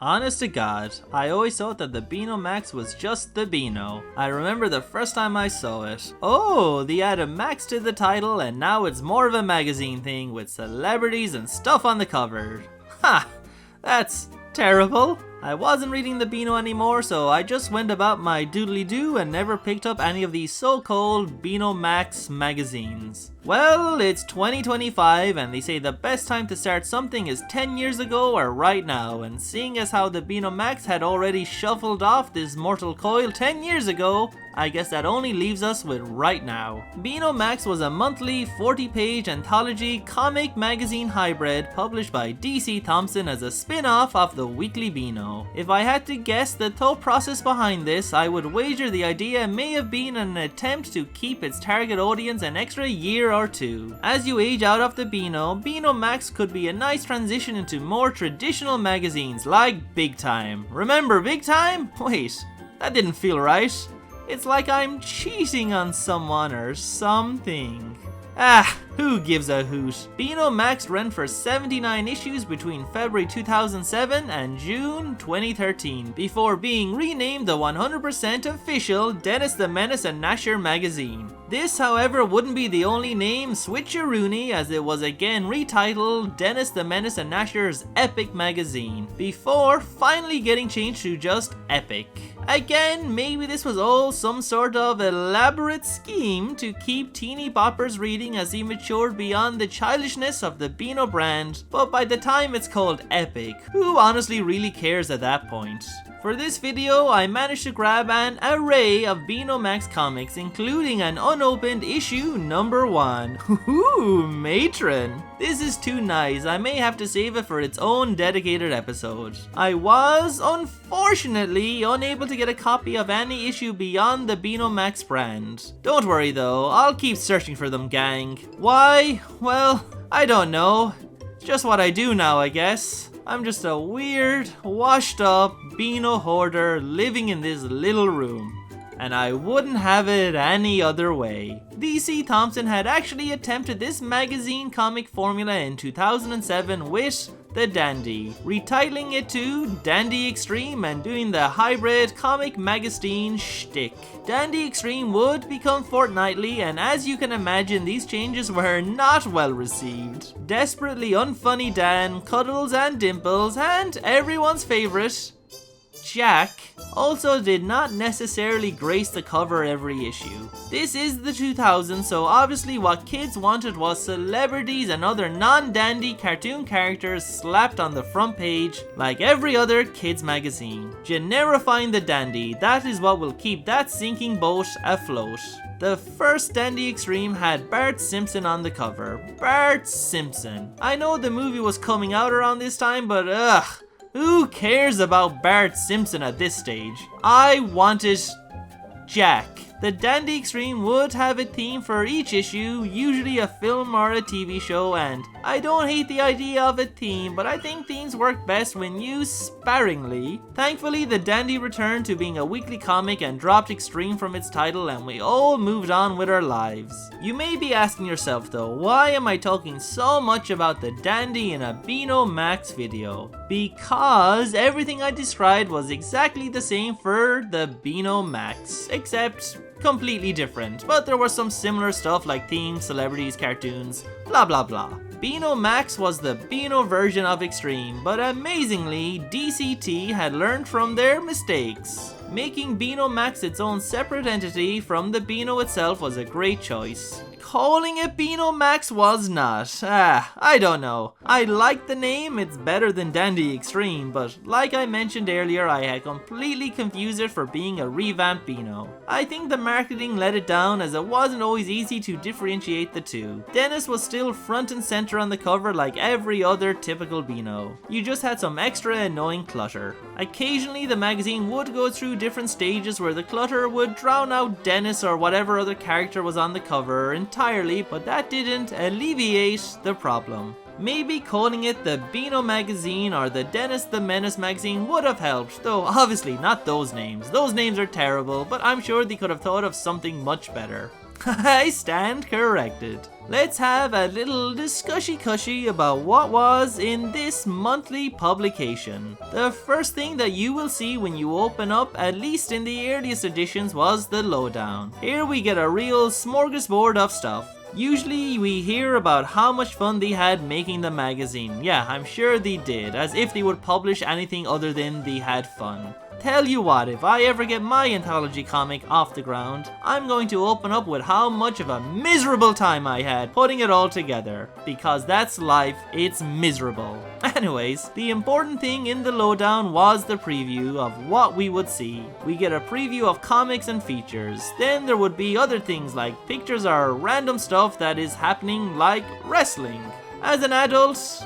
Honest to God, I always thought that the Beano Max was just the Beano. I remember the first time I saw it. Oh, they added Max to the title and now it's more of a magazine thing with celebrities and stuff on the cover. Ha! That's terrible. I wasn't reading the Beano anymore, so I just went about my doodly-doo and never picked up any of these so-called Beano Max magazines. Well, it's 2025 and they say the best time to start something is 10 years ago or right now, and seeing as how the Beano Max had already shuffled off this mortal coil 10 years ago, I guess that only leaves us with right now. Beano Max was a monthly 40-page anthology comic magazine hybrid published by DC Thomson as a spin-off of the Weekly Beano. If I had to guess the thought process behind this, I would wager the idea may have been an attempt to keep its target audience an extra year or two. As you age out of the Beano, Beano Max could be a nice transition into more traditional magazines like Big Time. Remember Big Time? Wait, that didn't feel right. It's like I'm cheating on someone or something. Ah, who gives a hoot? Beano Max ran for 79 issues between February 2007 and June 2013, before being renamed the 100% official Dennis the Menace and Gnasher magazine. This, however, wouldn't be the only name switcheroony, as it was again retitled Dennis the Menace and Gnasher's Epic magazine, before finally getting changed to just Epic. Again, maybe this was all some sort of elaborate scheme to keep teeny boppers reading as he matured beyond the childishness of the Beano brand, but by the time it's called Epic, who honestly really cares at that point? For this video, I managed to grab an array of Beano Max comics, including an unopened issue number 1. Ooh, matron! This is too nice, I may have to save it for its own dedicated episode. I was, unfortunately, unable to get a copy of any issue beyond the Beano Max brand. Don't worry though, I'll keep searching for them, gang. Why? Well, I don't know. It's just what I do now, I guess. I'm just a weird, washed up Beano hoarder living in this little room. And I wouldn't have it any other way. DC Thomson had actually attempted this magazine comic formula in 2007 with The Dandy, retitling it to Dandy Xtreme and doing the hybrid comic magazine shtick. Dandy Xtreme would become fortnightly, and as you can imagine, these changes were not well received. Desperately unfunny Dan, Cuddles and Dimples, and everyone's favourite, Jack, also did not necessarily grace the cover every issue. This is the 2000s, so obviously what kids wanted was celebrities and other non-dandy cartoon characters slapped on the front page like every other kids magazine. Generifying the dandy, that is what will keep that sinking boat afloat. The first Dandy Xtreme had Bart Simpson on the cover. Bart Simpson. I know the movie was coming out around this time, but who cares about Bart Simpson at this stage? I wanted Jack. The Dandy Xtreme would have a theme for each issue, usually a film or a TV show, and I don't hate the idea of a theme, but I think themes work best when used sparingly. Thankfully, the Dandy returned to being a weekly comic and dropped Xtreme from its title, and we all moved on with our lives. You may be asking yourself though, why am I talking so much about the Dandy in a Beano Max video? Because everything I described was exactly the same for the Beano Max, except completely different, but there was some similar stuff like themes, celebrities, cartoons, blah blah blah. Beano Max was the Beano version of Xtreme, but amazingly, DCT had learned from their mistakes. Making Beano Max its own separate entity from the Beano itself was a great choice. Calling it Beano Max was not. I don't know. I like the name, it's better than Dandy Xtreme, but like I mentioned earlier, I had completely confused it for being a revamped Beano. I think the marketing let it down as it wasn't always easy to differentiate the two. Dennis was still front and center on the cover like every other typical Beano. You just had some extra annoying clutter. Occasionally the magazine would go through different stages where the clutter would drown out Dennis or whatever other character was on the cover entirely, but that didn't alleviate the problem. Maybe calling it the Beano magazine or the Dennis the Menace magazine would have helped, though obviously not those names. Those names are terrible, but I'm sure they could have thought of something much better. I stand corrected. Let's have a little discushy-cushy about what was in this monthly publication. The first thing that you will see when you open up, at least in the earliest editions, was the Lowdown. Here we get a real smorgasbord of stuff. Usually we hear about how much fun they had making the magazine. Yeah, I'm sure they did, as if they would publish anything other than they had fun. Tell you what, if I ever get my anthology comic off the ground, I'm going to open up with how much of a miserable time I had putting it all together. Because that's life, it's miserable. Anyways, the important thing in the Lowdown was the preview of what we would see. We get a preview of comics and features. Then there would be other things like pictures or random stuff that is happening, like wrestling. As an adult,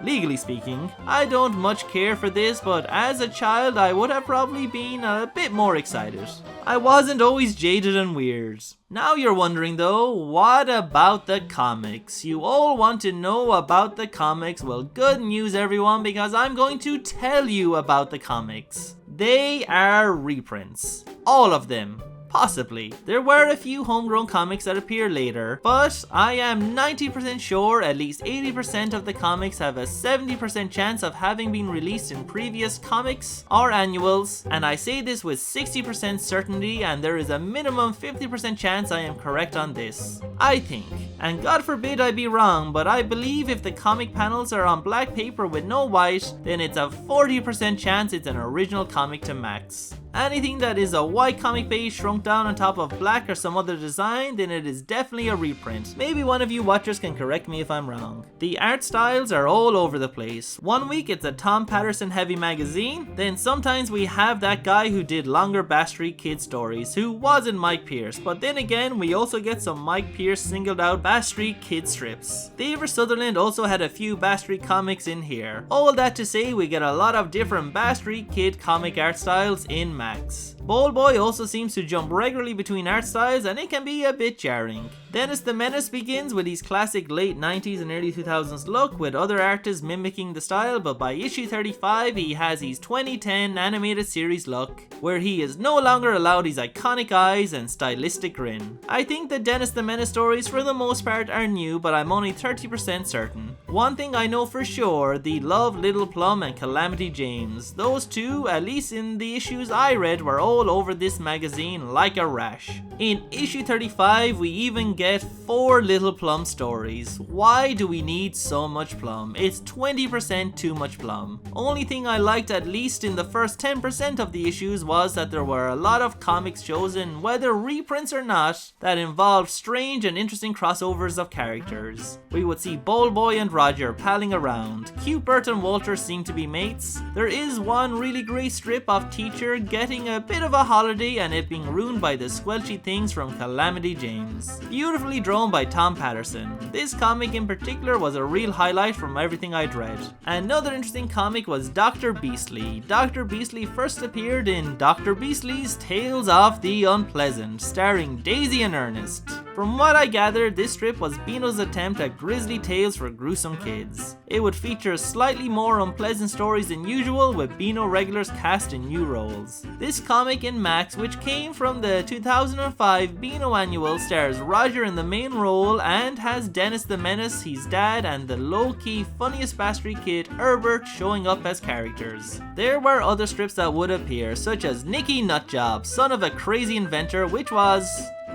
legally speaking, I don't much care for this, but as a child I would have probably been a bit more excited. I wasn't always jaded and weird. Now you're wondering though, what about the comics? You all want to know about the comics. Well, good news everyone, because I'm going to tell you about the comics. They are reprints. All of them. Possibly. There were a few homegrown comics that appear later, but I am 90% sure at least 80% of the comics have a 70% chance of having been released in previous comics or annuals, and I say this with 60% certainty, and there is a minimum 50% chance I am correct on this. I think, and God forbid I be wrong, but I believe if the comic panels are on black paper with no white, then it's a 40% chance it's an original comic to Max. Anything that is a white comic page shrunk down on top of black or some other design, then it is definitely a reprint. Maybe one of you watchers can correct me if I'm wrong. The art styles are all over the place. One week it's a Tom Patterson heavy magazine, then sometimes we have that guy who did longer Bass Street Kid stories, who wasn't Mike Pierce, but then again we also get some Mike Pierce singled out Bass Street Kid strips. David Sutherland also had a few Bass Street comics in here. All that to say, we get a lot of different Bass Street Kid comic art styles in Max. Ball Boy also seems to jump regularly between art styles, and it can be a bit jarring. Dennis the Menace begins with his classic late 90s and early 2000s look, with other artists mimicking the style, but by issue 35 he has his 2010 animated series look, where he is no longer allowed his iconic eyes and stylistic grin. I think the Dennis the Menace stories for the most part are new, but I'm only 30% certain. One thing I know for sure, the Love Little Plum and Calamity James. Those two, at least in the issues I read, were all over this magazine like a rash. In issue 35 we even get 4 Little Plum stories. Why do we need so much plum? It's 20% too much plum. Only thing I liked, at least in the first 10% of the issues, was that there were a lot of comics chosen, whether reprints or not, that involved strange and interesting crossovers of characters. We would see Bold Boy and Rodger palling around. Cupert and Walter seem to be mates. There is one really great strip of Teacher getting a bit of a holiday and it being ruined by the squelchy things from Calamity James. Beautifully drawn by Tom Patterson. This comic in particular was a real highlight from everything I'd read. Another interesting comic was Dr. Beastly. Dr. Beastly first appeared in Dr. Beastly's Tales of the Unpleasant, starring Daisy and Ernest. From what I gathered, this strip was Beano's attempt at grisly tales for gruesome kids. It would feature slightly more unpleasant stories than usual, with Beano regulars cast in new roles. This comic in Max, which came from the 2005 Beano annual, stars Rodger in the main role and has Dennis the Menace, his dad, and the low-key funniest Bass Street Kid, Herbert, showing up as characters. There were other strips that would appear, such as Nicky Nutjob, son of a crazy inventor, which was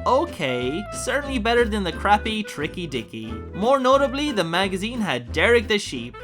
okay, certainly better than the crappy Tricky Dicky. More notably, the magazine had Derek the Sheep.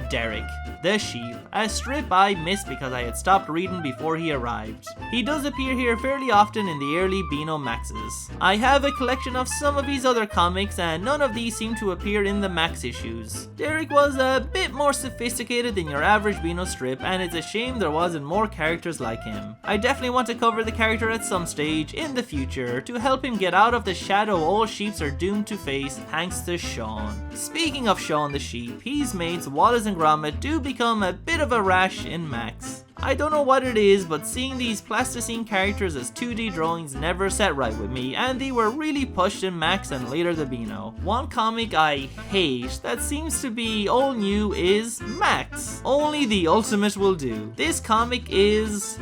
Derek the Sheep, a strip I missed because I had stopped reading before he arrived. He does appear here fairly often in the early Beano Maxes. I have a collection of some of his other comics and none of these seem to appear in the Max issues. Derek was a bit more sophisticated than your average Beano strip, and it's a shame there wasn't more characters like him. I definitely want to cover the character at some stage in the future to help him get out of the shadow all sheeps are doomed to face, thanks to Sean. Speaking of Sean the Sheep, his mates Wallace and Gromit do become a bit of a rash in Max. I don't know what it is, but seeing these plasticine characters as 2D drawings never sat right with me, and they were really pushed in Max and later the Beano. One comic I hate that seems to be all new is Max. Only the ultimate will do. This comic is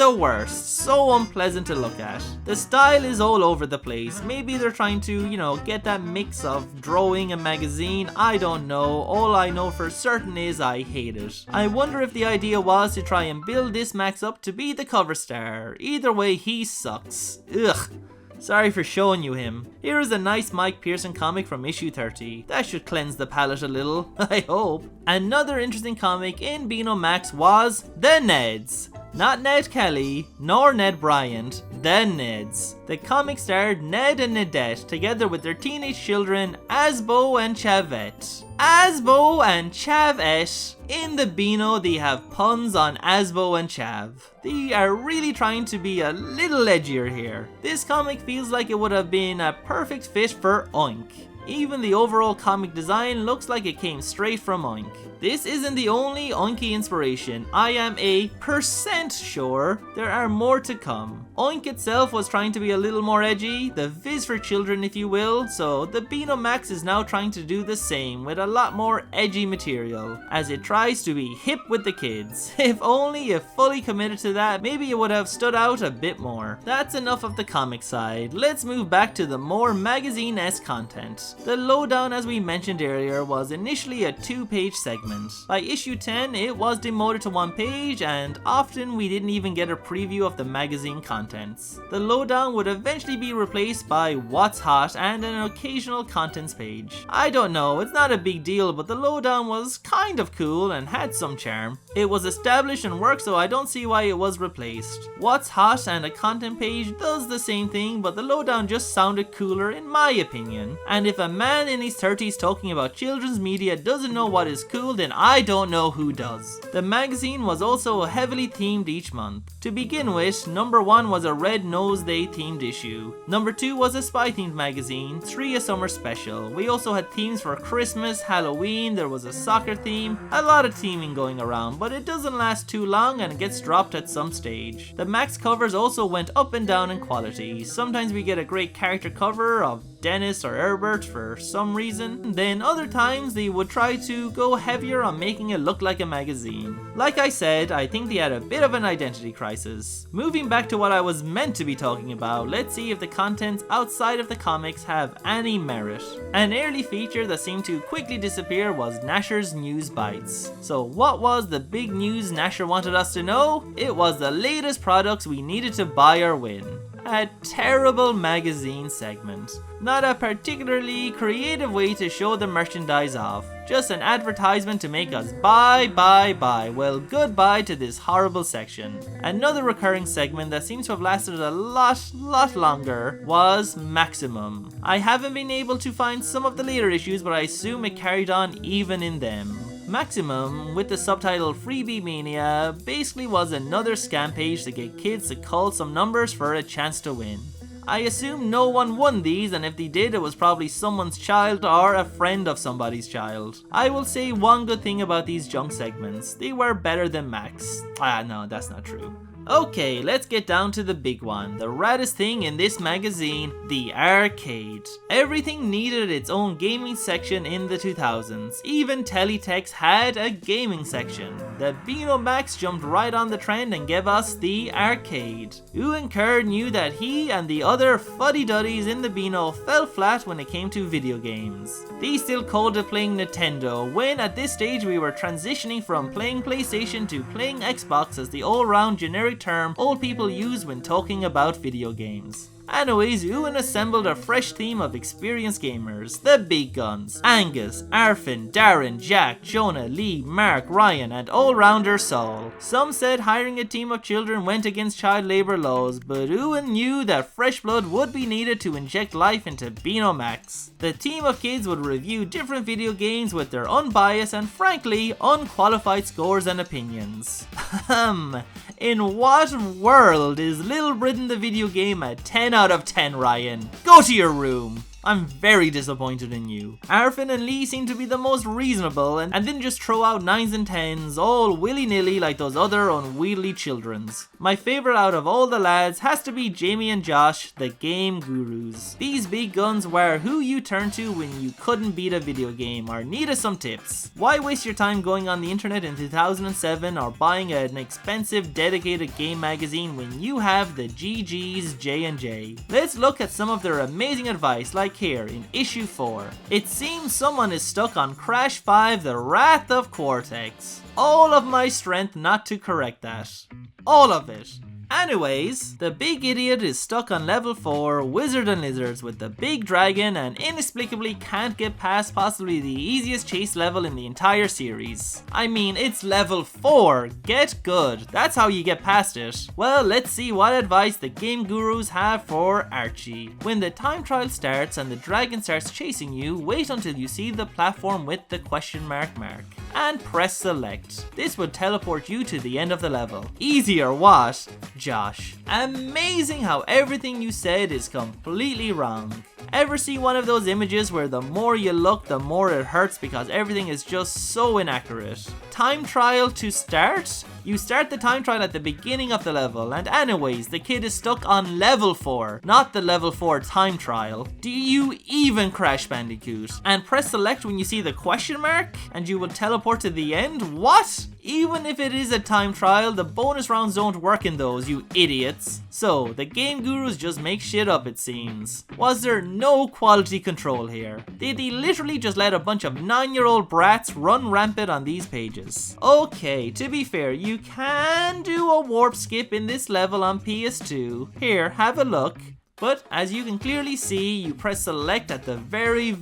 the worst, so unpleasant to look at. The style is all over the place. Maybe they're trying to, get that mix of drawing and magazine. I don't know. All I know for certain is I hate it. I wonder if the idea was to try and build this Max up to be the cover star. Either way, he sucks. Ugh. Sorry for showing you him. Here is a nice Mike Pearson comic from issue 30. That should cleanse the palate a little, I hope. Another interesting comic in Beano Max was The Neds. Not Ned Kelly, nor Ned Bryant, The Neds. The comic starred Ned and Nadette together with their teenage children Asbo and Chavette. Asbo and Chavette. In the Beano, they have puns on Asbo and Chav. They are really trying to be a little edgier here. This comic feels like it would have been a perfect fit for Oink. Even the overall comic design looks like it came straight from Oink. This isn't the only Oinky inspiration. I am a % sure there are more to come. Oink itself was trying to be a little more edgy, the Viz for children if you will, so the Beano Max is now trying to do the same with a lot more edgy material, as it tries to be hip with the kids. If only if fully committed to that, maybe it would have stood out a bit more. That's enough of the comic side. Let's move back to the more magazine-esque content. The Lowdown, as we mentioned earlier, was initially a 2-page segment. By issue 10, it was demoted to 1 page, and often we didn't even get a preview of the magazine contents. The Lowdown would eventually be replaced by What's Hot and an occasional contents page. I don't know, it's not a big deal, but the Lowdown was kind of cool and had some charm. It was established and worked, so I don't see why it was replaced. What's Hot and a content page does the same thing, but the Lowdown just sounded cooler in my opinion. And if a man in his 30s talking about children's media doesn't know what is cool, then I don't know who does. The magazine was also heavily themed each month. To begin with, number 1 was a Red Nose Day themed issue. Number 2 was a spy themed magazine, 3 a summer special. We also had themes for Christmas, Halloween, there was a soccer theme, a lot of theming going around, but it doesn't last too long and gets dropped at some stage. The Max covers also went up and down in quality. Sometimes we get a great character cover of Dennis or Herbert for some reason, then other times they would try to go heavier on making it look like a magazine. Like I said, I think they had a bit of an identity crisis. Moving back to what I was meant to be talking about, let's see if the contents outside of the comics have any merit. An early feature that seemed to quickly disappear was Gnasher's News Bites. So what was the big news Gnasher wanted us to know? It was the latest products we needed to buy or win. A terrible magazine segment. Not a particularly creative way to show the merchandise off. Just an advertisement to make us buy. Well, goodbye to this horrible section. Another recurring segment that seems to have lasted a lot longer was Maximum. I haven't been able to find some of the later issues, but I assume it carried on even in them. Maximum, with the subtitle Freebie Mania, basically was another scam page to get kids to call some numbers for a chance to win. I assume no one won these, and if they did, it was probably someone's child or a friend of somebody's child. I will say one good thing about these junk segments: they were better than Max. No, that's not true. Okay, let's get down to the big one, the raddest thing in this magazine, the arcade. Everything needed its own gaming section in the 2000s. Even Teletext had a gaming section. The Beano Max jumped right on the trend and gave us the arcade. Ewan Kerr knew that he and the other fuddy-duddies in the Beano fell flat when it came to video games. They still called it playing Nintendo, when at this stage we were transitioning from playing PlayStation to playing Xbox as the all-round generic term old people use when talking about video games. Anyways, Ewan assembled a fresh team of experienced gamers, the big guns: Angus, Arfin, Darren, Jack, Jonah, Lee, Mark, Ryan, and all-rounder Saul. Some said hiring a team of children went against child labour laws, but Ewan knew that fresh blood would be needed to inject life into Beano Max. The team of kids would review different video games with their unbiased and frankly unqualified scores and opinions. In what world is Little Britain the video game a 10 out of 10, Ryan? Go to your room! I'm very disappointed in you. Arfin and Lee seem to be the most reasonable and didn't just throw out 9s and 10s all willy-nilly like those other unwieldy childrens. My favourite out of all the lads has to be Jamie and Josh, the game gurus. These big guns were who you turn to when you couldn't beat a video game or needed some tips. Why waste your time going on the internet in 2007 or buying an expensive dedicated game magazine when you have the GG's J&J? Let's look at some of their amazing advice, like here in issue 4. It seems someone is stuck on Crash 5 The Wrath of Cortex. All of my strength not to correct that. All of it. Anyways, the big idiot is stuck on level 4, Wizard and Lizards, with the big dragon and inexplicably can't get past possibly the easiest chase level in the entire series. I mean, it's level 4, get good, that's how you get past it. Well, let's see what advice the game gurus have for Archie. When the time trial starts and the dragon starts chasing you, wait until you see the platform with the question mark and press select. This would teleport you to the end of the level. Easy or what? Josh. Amazing how everything you said is completely wrong. Ever see one of those images where the more you look, the more it hurts because everything is just so inaccurate? Time trial to start? You start the time trial at the beginning of the level, and anyways, the kid is stuck on level 4, not the level 4 time trial. Do you even, Crash Bandicoot? And press select when you see the question mark, and you will teleport to the end? What? Even if it is a time trial, the bonus rounds don't work in those, you idiots. So, the game gurus just make shit up, it seems. Was there no quality control here? Did they literally just let a bunch of 9-year-old brats run rampant on these pages? Okay, to be fair, you can do a warp skip in this level on PS2. Here, have a look. But as you can clearly see, you press select at the very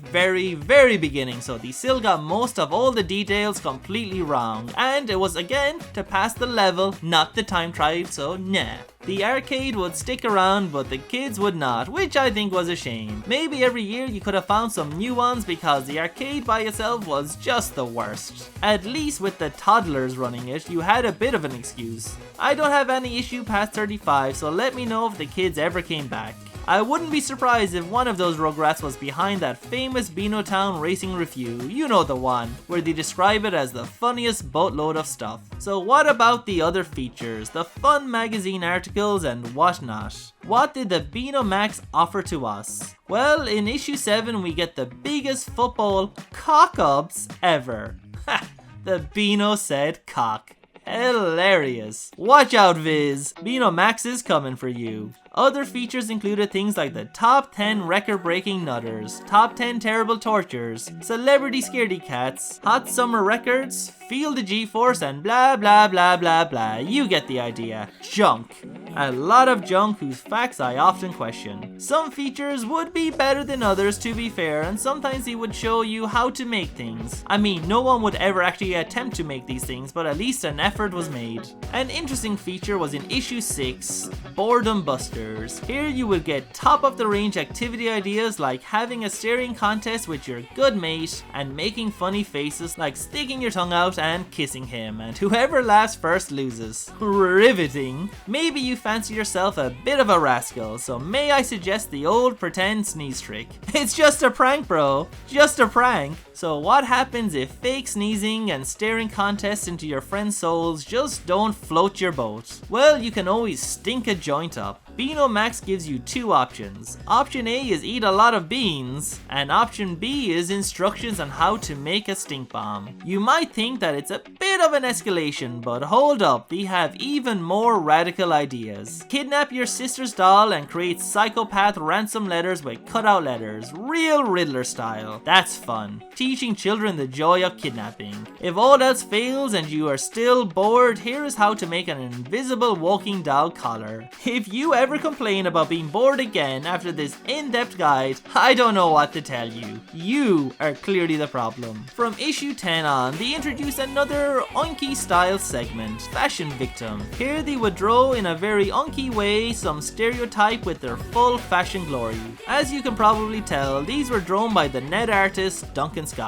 beginning, so they still got most of all the details completely wrong. And it was again to pass the level, not the time trial, so nah. The arcade would stick around, but the kids would not, which I think was a shame. Maybe every year you could have found some new ones because the arcade by itself was just the worst. At least with the toddlers running it, you had a bit of an excuse. I don't have any issue past 35, so let me know if the kids ever came back. I wouldn't be surprised if one of those Rugrats was behind that famous Beano Town racing review, you know the one, where they describe it as the funniest boatload of stuff. So what about the other features, the fun magazine articles and whatnot? What did the Beano Max offer to us? Well, in issue 7 we get the biggest football cock-ups ever. Ha! The Beano said cock. Hilarious. Watch out, Viz. Beano Max is coming for you. Other features included things like the top 10 record-breaking nutters, top 10 terrible tortures, celebrity scaredy cats, hot summer records, feel the G-force, and blah blah blah blah blah. You get the idea. Junk. A lot of junk whose facts I often question. Some features would be better than others, to be fair, and sometimes they would show you how to make things. I mean, no one would ever actually attempt to make these things, but at least an effort was made. An interesting feature was in issue 6, Boredom Busters. Here you will get top of the range activity ideas like having a staring contest with your good mate and making funny faces like sticking your tongue out and kissing him, and whoever laughs first loses. Riveting. Maybe you fancy yourself a bit of a rascal, so may I suggest the old pretend sneeze trick. It's just a prank, bro. Just a prank. So what happens if fake sneezing and staring contests into your friends' souls just don't float your boat? Well, you can always stink a joint up. Beano Max gives you two options. Option A is eat a lot of beans, and option B is instructions on how to make a stink bomb. You might think that it's a bit of an escalation, but hold up, they have even more radical ideas. Kidnap your sister's doll and create psychopath ransom letters with cutout letters, real Riddler style. That's fun. Teaching children the joy of kidnapping. If all else fails and you are still bored, here is how to make an invisible walking dog collar. If you ever complain about being bored again after this in-depth guide, I don't know what to tell you. You are clearly the problem. From issue 10 on, they introduced another Unky style segment, Fashion Victim. Here they would draw in a very Unky way some stereotype with their full fashion glory. As you can probably tell, these were drawn by the Ned artist Duncan Scott.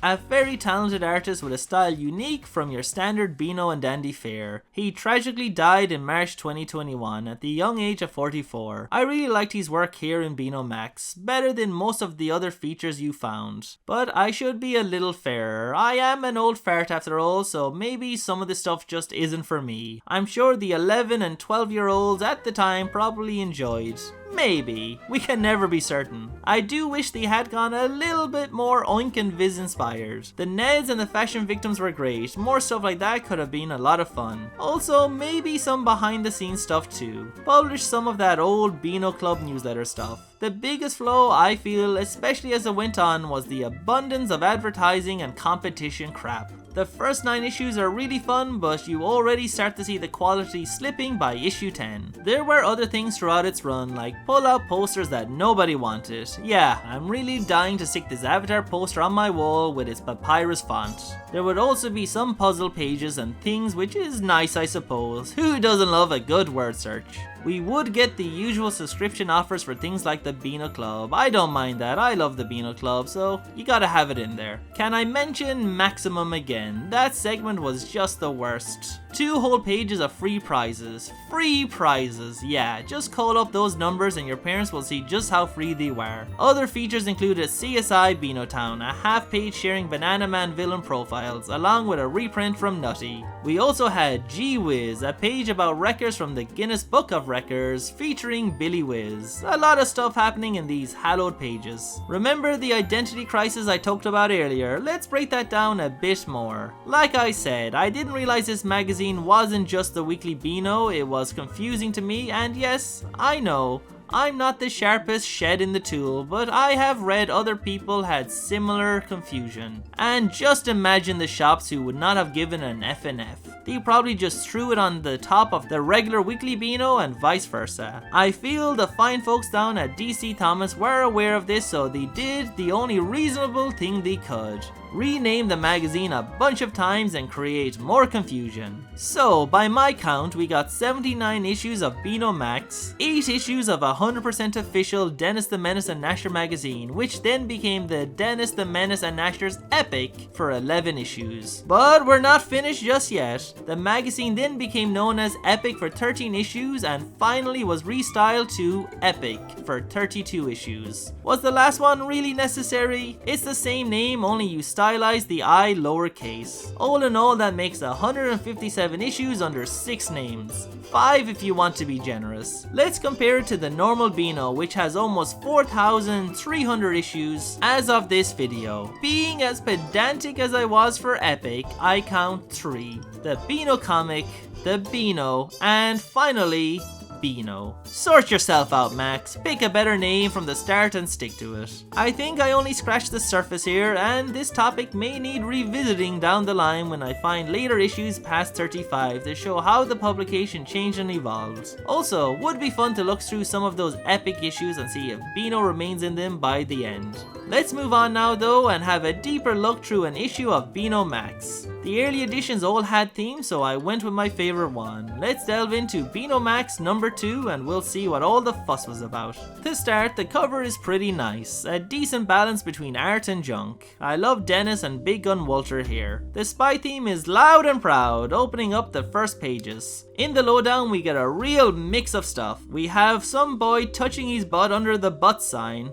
A very talented artist with a style unique from your standard Beano and Dandy fare. He tragically died in March 2021 at the young age of 44. I really liked his work here in Beano Max, better than most of the other features you found. But I should be a little fairer. I am an old fart after all, so maybe some of the stuff just isn't for me. I'm sure the 11 and 12-year-olds at the time probably enjoyed. Maybe. We can never be certain. I do wish they had gone a little bit more Oink and Viz inspired. The Neds and the Fashion Victims were great. More stuff like that could have been a lot of fun. Also, maybe some behind the scenes stuff too. Publish some of that old Beano Club newsletter stuff. The biggest flaw, I feel, especially as it went on, was the abundance of advertising and competition crap. The first 9 issues are really fun, but you already start to see the quality slipping by issue 10. There were other things throughout its run, like pull-out posters that nobody wanted. Yeah, I'm really dying to stick this Avatar poster on my wall with its papyrus font. There would also be some puzzle pages and things, which is nice I suppose. Who doesn't love a good word search? We would get the usual subscription offers for things like the Beano Club. I don't mind that, I love the Beano Club, so you gotta have it in there. Can I mention Maximum again? That segment was just the worst. 2 whole pages of free prizes. Free prizes, yeah, just call up those numbers and your parents will see just how free they were. Other features included CSI Beano Town, a half page sharing Banana Man villain profiles, along with a reprint from Nutty. We also had Gee Whiz, a page about records from the Guinness Book of Records featuring Billy Whiz. A lot of stuff happening in these hallowed pages. Remember the identity crisis I talked about earlier? Let's break that down a bit more. Like I said, I didn't realize this magazine wasn't just the weekly Beano. It was confusing to me, and yes, I know, I'm not the sharpest shed in the tool, but I have read other people had similar confusion. And just imagine the shops who would not have given an F and F. They probably just threw it on the top of the regular weekly Beano and vice versa. I feel the fine folks down at DC Thomas were aware of this, so they did the only reasonable thing they could. Rename the magazine a bunch of times and create more confusion. So, by my count, we got 79 issues of Beano Max, 8 issues of 100% official Dennis the Menace and Gnasher magazine, which then became the Dennis the Menace and Gnasher's Epic for 11 issues. But we're not finished just yet. The magazine then became known as Epic for 13 issues and finally was restyled to Epic for 32 issues. Was the last one really necessary? It's the same name, only you stylize the I lowercase. All in all, that makes 157 issues under 6 names. 5 if you want to be generous. Let's compare it to the normal Beano, which has almost 4,300 issues as of this video. Being as pedantic as I was for Epic, I count 3. The Beano comic, the Beano, and finally, Beano. Sort yourself out, Max. Pick a better name from the start and stick to it. I think I only scratched the surface here, and this topic may need revisiting down the line when I find later issues past 35 to show how the publication changed and evolved. Also, would be fun to look through some of those epic issues and see if Beano remains in them by the end. Let's move on now though and have a deeper look through an issue of Beano Max. The early editions all had themes, so I went with my favorite one. Let's delve into Beano Max number 2 and we'll see what all the fuss was about. To start, the cover is pretty nice, a decent balance between art and junk. I love Dennis and Big Gun Walter here. The spy theme is loud and proud, opening up the first pages. In the Lowdown we get a real mix of stuff. We have some boy touching his butt under the butt sign.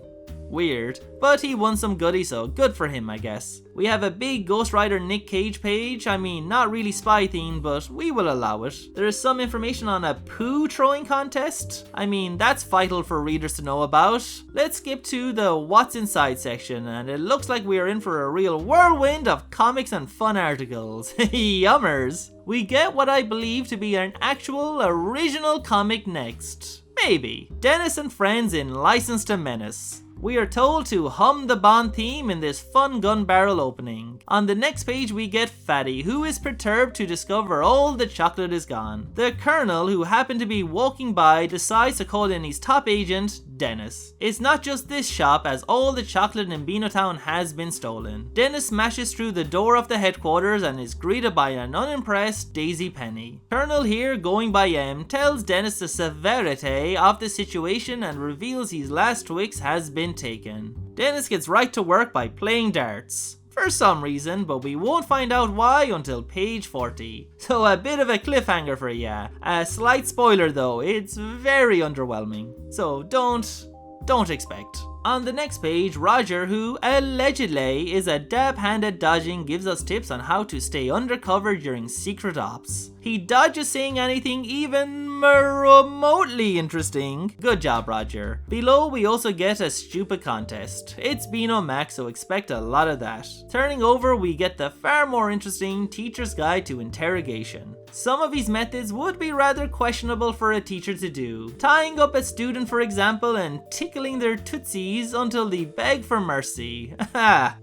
Weird, but he won some goodies, so good for him I guess. We have a big Ghost Rider Nick Cage page. I mean, not really spy themed, but we will allow it. There is some information on a poo throwing contest. I mean, that's vital for readers to know about. Let's skip to the What's Inside section, and it looks like we are in for a real whirlwind of comics and fun articles. Yummers! We get what I believe to be an actual original comic next. Maybe. Dennis and friends in License to Menace. We are told to hum the Bond theme in this fun gun barrel opening. On the next page we get Fatty, who is perturbed to discover all the chocolate is gone. The Colonel, who happened to be walking by, decides to call in his top agent, Dennis. It's not just this shop, as all the chocolate in Beano Town has been stolen. Dennis smashes through the door of the headquarters and is greeted by an unimpressed Daisy Penny. Colonel here, going by M, tells Dennis the severity of the situation and reveals his last Twix has been taken. Dennis gets right to work by playing darts. for some reason, but we won't find out why until page 40. So a bit of a cliffhanger for ya. A slight spoiler though, it's very underwhelming. So don't expect. On the next page, Rodger, who allegedly is a dab hand at dodging, gives us tips on how to stay undercover during secret ops. He dodges saying anything even remotely interesting. Good job, Rodger. Below, we also get a stupid contest. It's Beano Max, so expect a lot of that. Turning over, we get the far more interesting Teacher's Guide to Interrogation. Some of his methods would be rather questionable for a teacher to do. Tying up a student, for example, and tickling their tootsies until they beg for mercy.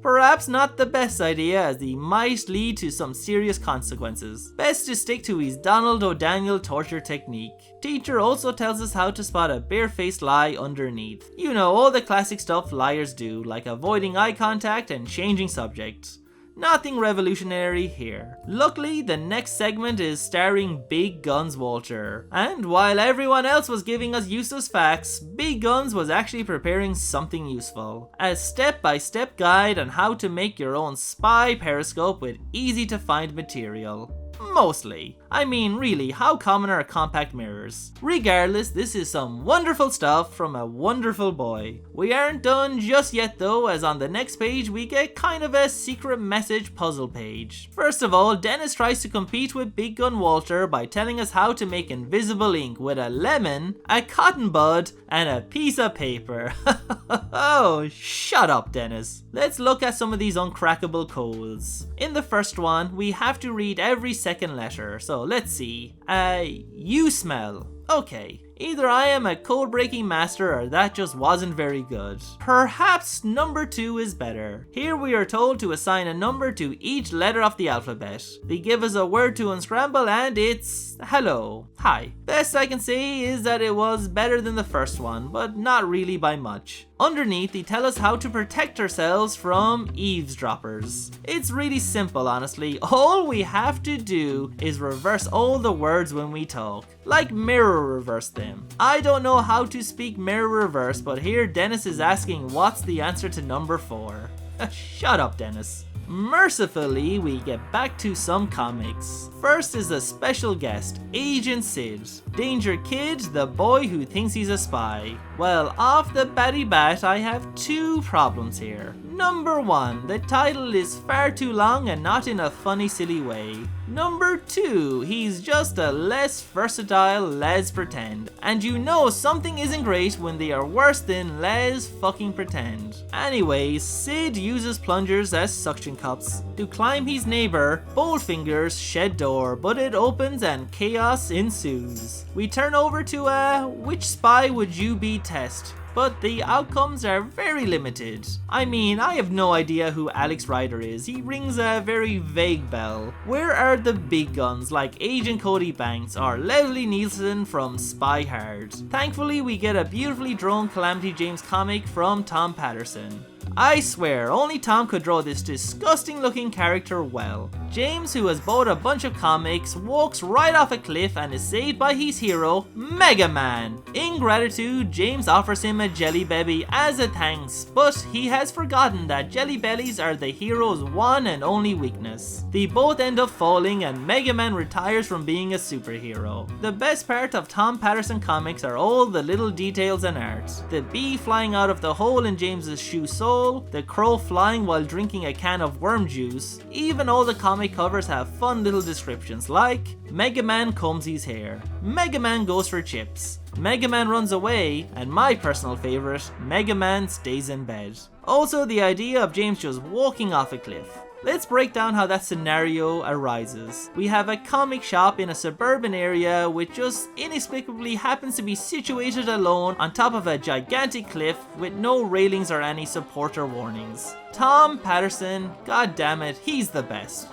Perhaps not the best idea, as they might lead to some serious consequences. Best to stick to his Donald O'Daniel torture technique. Teacher also tells us how to spot a barefaced lie underneath. You know, all the classic stuff liars do, like avoiding eye contact and changing subjects. Nothing revolutionary here. Luckily, the next segment is starring Big Guns Walter. And while everyone else was giving us useless facts, Big Guns was actually preparing something useful. A step-by-step guide on how to make your own spy periscope with easy to find material. Mostly. I mean, really, how common are compact mirrors? Regardless, this is some wonderful stuff from a wonderful boy. We aren't done just yet though, as on the next page we get kind of a secret message puzzle page. First of all, Dennis tries to compete with Big Gun Walter by telling us how to make invisible ink with a lemon, a cotton bud, and a piece of paper. Oh, shut up, Dennis. Let's look at some of these uncrackable codes. In the first one, we have to read every second letter, so let's see. You smell. Okay. Either I am a code-breaking master or that just wasn't very good. Perhaps number 2 is better. Here we are told to assign a number to each letter of the alphabet. They give us a word to unscramble and it's hello. Hi. Best I can say is that it was better than the first one, but not really by much. Underneath, they tell us how to protect ourselves from eavesdroppers. It's really simple, honestly. All we have to do is reverse all the words when we talk. Like mirror reverse them. I don't know how to speak mirror reverse, but here Dennis is asking what's the answer to number 4. Shut up, Dennis. Mercifully, we get back to some comics. First is a special guest, Agent Sid. Danger Kid, the boy who thinks he's a spy. Well, off the batty bat, I have 2 problems here. Number 1, the title is far too long and not in a funny, silly way. Number 2, he's just a less versatile Les Pretend. And you know something isn't great when they are worse than Les fucking Pretend. Anyways, Sid uses plungers as suction cups to climb his neighbor, Boldfinger's shed door, but it opens and chaos ensues. We turn over to a which spy would you be test, but the outcomes are very limited. I mean, I have no idea who Alex Rider is. He rings a very vague bell. Where are the big guns like Agent Cody Banks or Leslie Nielsen from Spy Hard? Thankfully, we get a beautifully drawn Calamity James comic from Tom Patterson. I swear, only Tom could draw this disgusting looking character well. James, who has bought a bunch of comics, walks right off a cliff and is saved by his hero, Mega Man. In gratitude, James offers him a jelly belly as a thanks, but he has forgotten that jelly bellies are the hero's one and only weakness. They both end up falling and Mega Man retires from being a superhero. The best part of Tom Patterson comics are all the little details and art. The bee flying out of the hole in James's shoe sole, the crow flying while drinking a can of worm juice. Even all the comic covers have fun little descriptions like Mega Man combs his hair, Mega Man goes for chips, Mega Man runs away, and my personal favorite, Mega Man stays in bed. Also the idea of James just walking off a cliff. Let's break down how that scenario arises. We have a comic shop in a suburban area which just inexplicably happens to be situated alone on top of a gigantic cliff with no railings or any supporter warnings. Tom Patterson, god damn it, he's the best.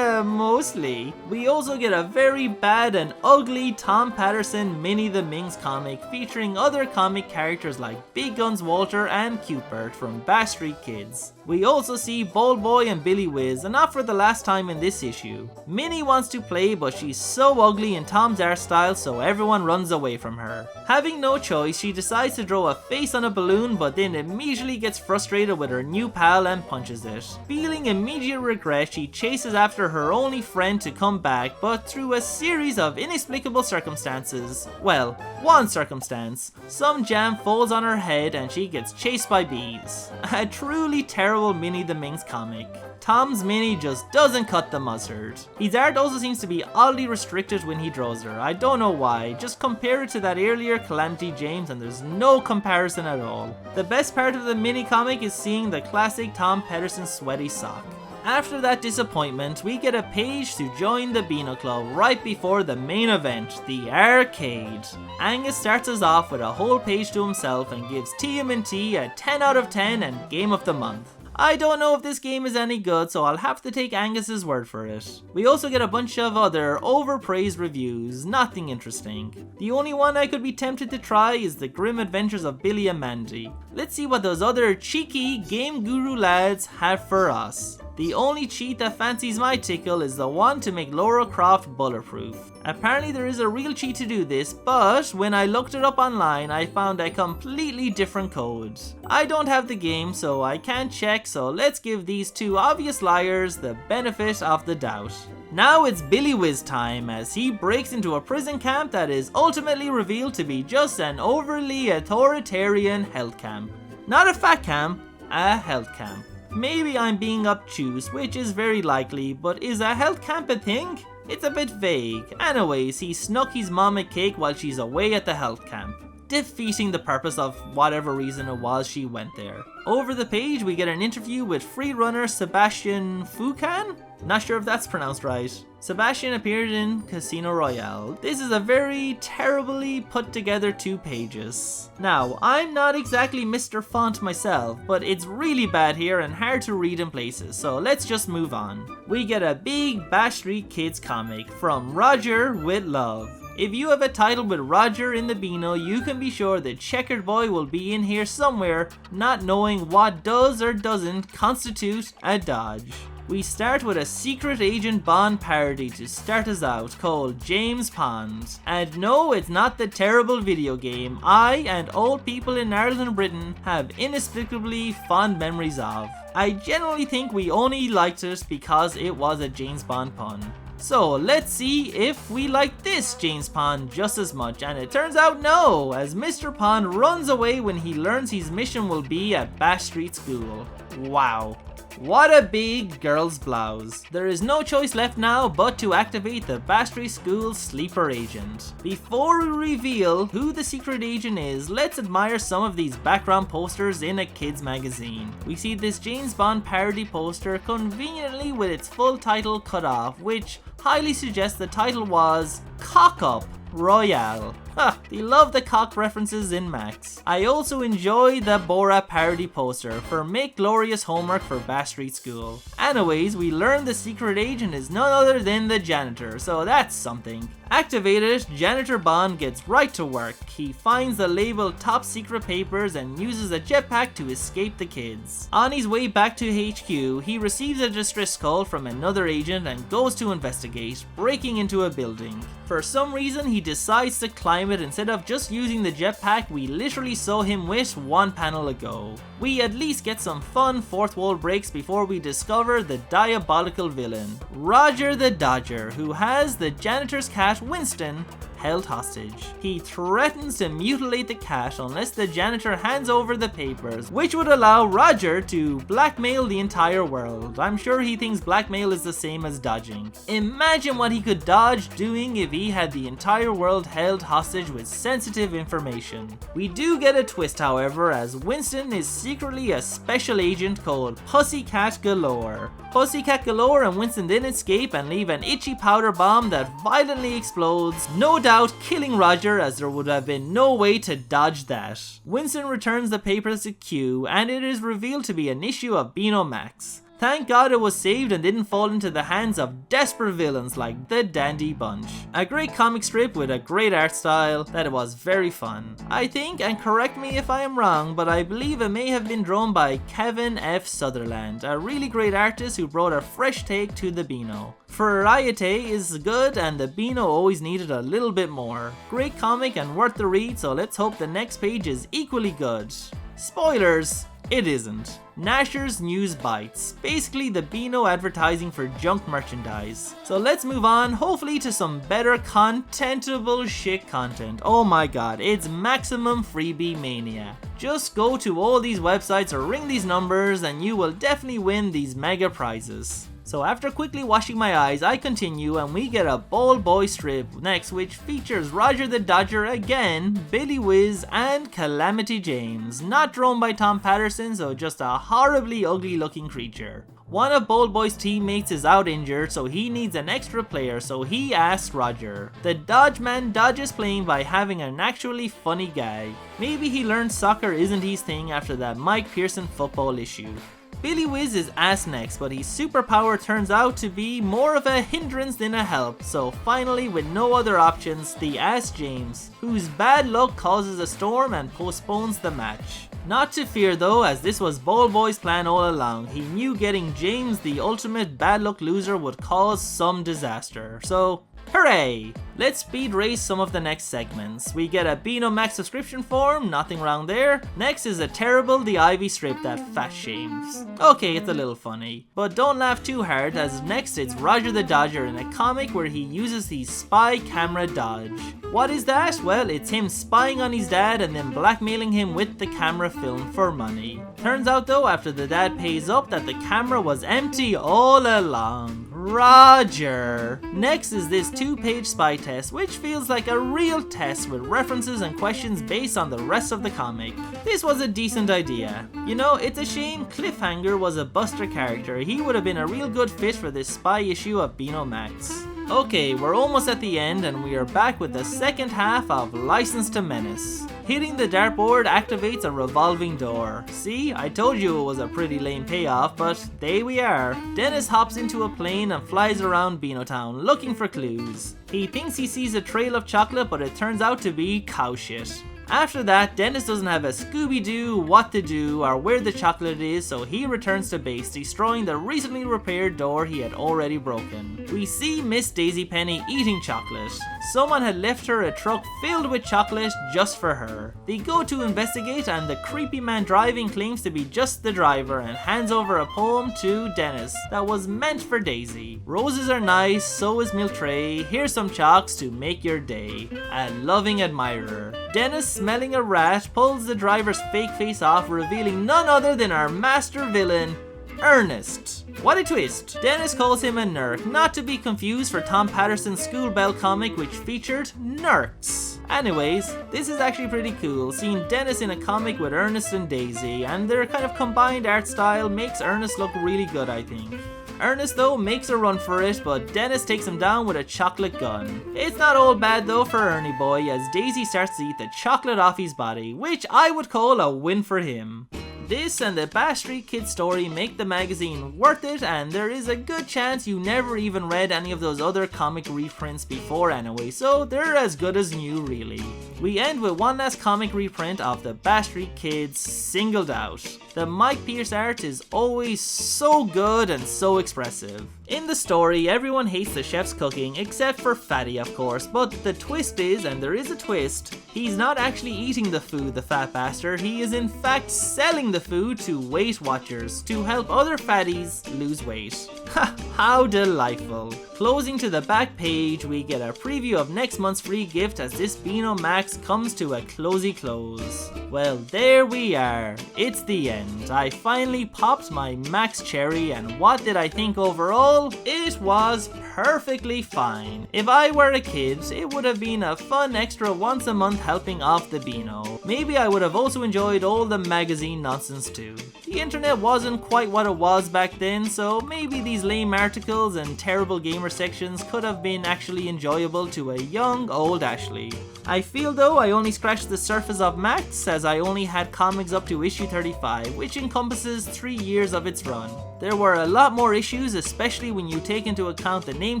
Mostly. We also get a very bad and ugly Tom Patterson Minnie the Minx comic featuring other comic characters like Big Guns Walter and Cupert from Bash Street Kids. We also see Bold Boy and Billy Whiz, and not for the last time in this issue. Minnie wants to play, but she's so ugly in Tom's art style, so everyone runs away from her. Having no choice, she decides to draw a face on a balloon, but then immediately gets frustrated with her new pal and punches it. Feeling immediate regret, she chases after her only friend to come back, but through a series of inexplicable circumstances, well, one circumstance, some jam falls on her head and she gets chased by bees. A truly terrible Minnie the Minx comic. Tom's Minnie just doesn't cut the mustard. His art also seems to be oddly restricted when he draws her. I don't know why, just compare it to that earlier Calamity James and there's no comparison at all. The best part of the mini comic is seeing the classic Tom Pedersen sweaty sock. After that disappointment, we get a page to join the Beano Club right before the main event, the arcade. Angus starts us off with a whole page to himself and gives TMNT a 10 out of 10 and Game of the Month. I don't know if this game is any good, so I'll have to take Angus's word for it. We also get a bunch of other overpraised reviews, nothing interesting. The only one I could be tempted to try is the Grim Adventures of Billy and Mandy. Let's see what those other cheeky game guru lads have for us. The only cheat that fancies my tickle is the one to make Lara Croft bulletproof. Apparently there is a real cheat to do this, but when I looked it up online I found a completely different code. I don't have the game so I can't check, so let's give these two obvious liars the benefit of the doubt. Now it's Billy Whiz time as he breaks into a prison camp that is ultimately revealed to be just an overly authoritarian health camp. Not a fat camp, a health camp. Maybe I'm being obtuse, which is very likely, but is a health camp a thing? It's a bit vague. Anyways, he snuck his mom a cake while she's away at the health camp, defeating the purpose of whatever reason it was she went there. Over the page we get an interview with freerunner Sebastian Foucan? Not sure if that's pronounced right. Sebastian appeared in Casino Royale. This is a very terribly put together 2 pages. Now, I'm not exactly Mr. Font myself, but it's really bad here and hard to read in places, so let's just move on. We get a big Bash Street Kids comic from Rodger with love. If you have a title with Rodger in the Beano, you can be sure the Checkered Boy will be in here somewhere, not knowing what does or doesn't constitute a dodge. We start with a Secret Agent Bond parody to start us out called James Pond. And no, it's not the terrible video game I and old people in Ireland and Britain have inexplicably fond memories of. I generally think we only liked it because it was a James Bond pun. So let's see if we like this James Pond just as much, and it turns out no, as Mr. Pond runs away when he learns his mission will be at Bash Street School. Wow. What a big girl's blouse. There is no choice left now but to activate the Bash Street School's sleeper agent. Before we reveal who the secret agent is, let's admire some of these background posters in a kid's magazine. We see this James Bond parody poster conveniently with its full title cut off, which highly suggests the title was Cock Up Royale. Ha, they love the cock references in Max. I also enjoy the Borat parody poster for Make Glorious Homework for Bash Street School. Anyways, we learn the secret agent is none other than the janitor, so that's something. Activated, Janitor Bond gets right to work. He finds the label Top Secret Papers and uses a jetpack to escape the kids. On his way back to HQ, he receives a distress call from another agent and goes to investigate, breaking into a building. For some reason, he decides to climb it instead of just using the jetpack we literally saw him with one panel ago. We at least get some fun fourth wall breaks before we discover the diabolical villain, Rodger the Dodger, who has the janitor's cat Winston held hostage. He threatens to mutilate the cat unless the janitor hands over the papers, which would allow Rodger to blackmail the entire world. I'm sure he thinks blackmail is the same as dodging. Imagine what he could dodge doing if he had the entire world held hostage with sensitive information. We do get a twist, however, as Winston is secretly a special agent called Pussycat Galore. Pussycat Galore and Winston then escape and leave an itchy powder bomb that violently explodes, no doubt killing Rodger, as there would have been no way to dodge that. Winston returns the papers to Q and it is revealed to be an issue of Beano Max. Thank God it was saved and didn't fall into the hands of desperate villains like the Dandy Bunch. A great comic strip with a great art style that was very fun. I think, and correct me if I am wrong, but I believe it may have been drawn by Kevin F. Sutherland, a really great artist who brought a fresh take to the Beano. Variety is good and the Beano always needed a little bit more. Great comic and worth the read, so let's hope the next page is equally good. Spoilers! It isn't. Gnasher's News Bites. Basically the Beano advertising for junk merchandise. So let's move on, hopefully to some better contentable shit content. Oh my god, it's maximum freebie mania. Just go to all these websites or ring these numbers and you will definitely win these mega prizes. So after quickly washing my eyes, I continue and we get a Bald Boy strip next, which features Rodger the Dodger again, Billy Whiz and Calamity James. Not drawn by Tom Patterson, so just a horribly ugly looking creature. One of Bald Boy's teammates is out injured, so he needs an extra player, so he asks Rodger. The Dodge Man dodges playing by having an actually funny guy. Maybe he learned soccer isn't his thing after that Mike Pearson football issue. Billy Whiz is asked next, but his superpower turns out to be more of a hindrance than a help, so finally with no other options, they ask James, whose bad luck causes a storm and postpones the match. Not to fear though, as this was Bald Boy's plan all along. He knew getting James, the ultimate bad luck loser, would cause some disaster, so hooray! Let's speed race some of the next segments. We get a BeanoMax subscription form, nothing wrong there. Next is a terrible The Ivy strip that fat shames. Okay, it's a little funny, but don't laugh too hard, as next it's Rodger the Dodger in a comic where he uses the spy camera dodge. What is that? Well, it's him spying on his dad and then blackmailing him with the camera film for money. Turns out though, after the dad pays up, that the camera was empty all along. Rodger! Next is this 2-page spy test, which feels like a real test with references and questions based on the rest of the comic. This was a decent idea. You know, it's a shame Cliffhanger was a Buster character. He would have been a real good fit for this spy issue of Beano Max. Okay, we're almost at the end and we are back with the second half of License to Menace. Hitting the dartboard activates a revolving door. See, I told you it was a pretty lame payoff, but there we are. Dennis hops into a plane and flies around Beano Town looking for clues. He thinks he sees a trail of chocolate, but it turns out to be cow shit. After that, Dennis doesn't have a Scooby-Doo what to do or where the chocolate is, so he returns to base, destroying the recently repaired door he had already broken. We see Miss Daisy Penny eating chocolate. Someone had left her a truck filled with chocolate just for her. They go to investigate and the creepy man driving claims to be just the driver and hands over a poem to Dennis that was meant for Daisy. Roses are nice, so is milk tray, here's some chalks to make your day. A loving admirer. Dennis, smelling a rat, pulls the driver's fake face off, revealing none other than our master villain, Ernest. What a twist! Dennis calls him a nerk, not to be confused for Tom Patterson's School Bell comic which featured nerks. Anyways, this is actually pretty cool, seeing Dennis in a comic with Ernest and Daisy, and their kind of combined art style makes Ernest look really good, I think. Ernest though makes a run for it, but Dennis takes him down with a chocolate gun. It's not all bad though for Ernie boy, as Daisy starts to eat the chocolate off his body, which I would call a win for him. This and the Bash Street Kid story make the magazine worth it, and there is a good chance you never even read any of those other comic reprints before anyway, so they're as good as new really. We end with one last comic reprint of the Bash Street Kids, Singled Out. The Mike Pierce art is always so good and so expressive. In the story, everyone hates the chef's cooking, except for Fatty of course, but the twist is, and there is a twist, he's not actually eating the food, the fat bastard, he is in fact selling the food to Weight Watchers to help other fatties lose weight. Ha, how delightful. Closing to the back page, we get a preview of next month's free gift as this Beano Max comes to a closey close. Well, there we are. It's the end. I finally popped my Max cherry, and what did I think overall? It was perfectly fine. If I were a kid, it would have been a fun extra once a month helping off the Beano. Maybe I would have also enjoyed all the magazine nonsense too. The internet wasn't quite what it was back then, so maybe these lame articles and terrible gamer sections could have been actually enjoyable to a young old Ashley. I feel though I only scratched the surface of Max, as I only had comics up to issue 35, which encompasses 3 years of its run. There were a lot more issues, especially when you take into account the name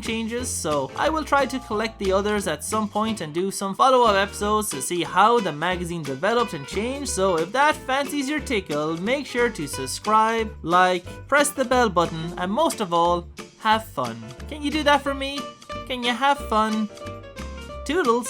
changes, so I will try to collect the others at some point and do some follow-up episodes to see how the magazine developed and changed. So if that fancies your tickle, make sure to subscribe, like, press the bell button, and most of all, have fun. Can you do that for me? Can you have fun? Toodles!